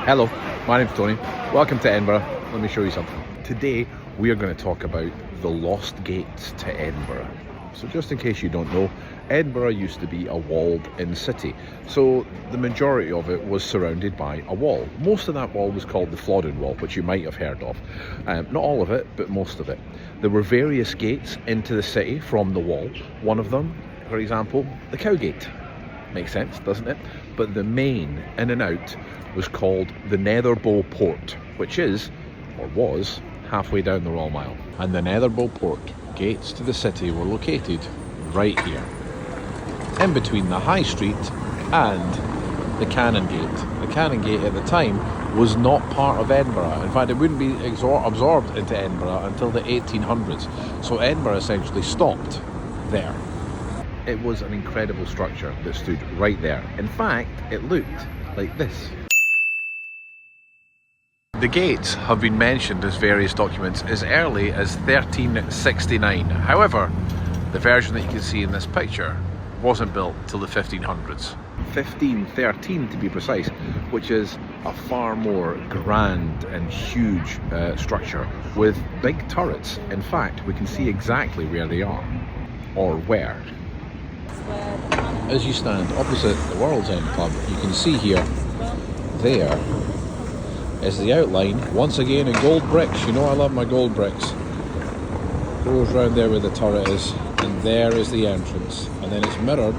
Hello, my name's Tony. Welcome to Edinburgh. Let me show you something. Today we are going to talk about the lost gates to Edinburgh. So just in case you don't know, Edinburgh used to be a walled-in city. So the majority of it was surrounded by a wall. Most of that wall was called the Flodden wall, which you might have heard of. Not all of it, but most of it. There were various gates into the city from the wall. One of them, for example, the Cowgate. Makes sense, doesn't it? But the main in and out was called the Netherbow Port, which is, or was, halfway down the Royal Mile. And the Netherbow Port gates to the city were located right here, in between the High Street and the Cannon Gate. The Cannon Gate at the time was not part of Edinburgh. In fact, it wouldn't be absorbed into Edinburgh until the 1800s. So Edinburgh essentially stopped there. It was an incredible structure that stood right there. In fact, it looked like this. The gates have been mentioned as various documents as early as 1369. However, the version that you can see in this picture wasn't built till the 1500s. 1513 to be precise, which is a far more grand and huge structure with big turrets. In fact, we can see exactly where they are, or where. As you stand opposite the World's End pub, you can see here, there is the outline, once again in gold bricks. You know I love my gold bricks. Goes round there where the turret is, and there is the entrance. And then it's mirrored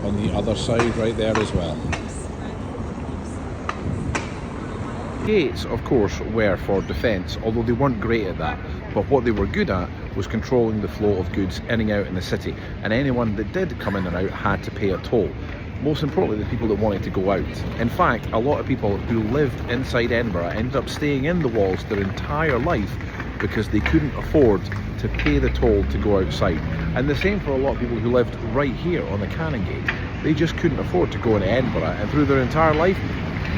on the other side right there as well. Gates, of course, were for defence, although they weren't great at that. But what they were good at was controlling the flow of goods in and out in the city. And anyone that did come in and out had to pay a toll. Most importantly, the people that wanted to go out. In fact, a lot of people who lived inside Edinburgh ended up staying in the walls their entire life because they couldn't afford to pay the toll to go outside. And the same for a lot of people who lived right here on the Cannon Gate. They just couldn't afford to go into Edinburgh, and through their entire life,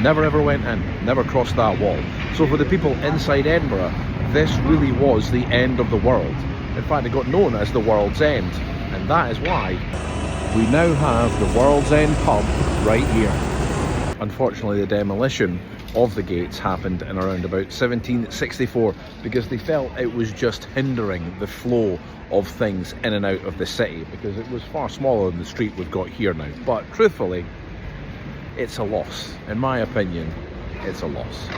never ever went in, never crossed that wall. So for the people inside Edinburgh, this really was the end of the world. In fact, it got known as the World's End, and that is why we now have the World's End pub right here. Unfortunately, the demolition of the gates happened in around about 1764 because they felt it was just hindering the flow of things in and out of the city, because it was far smaller than the street we've got here now. But truthfully, it's a loss. In my opinion, it's a loss.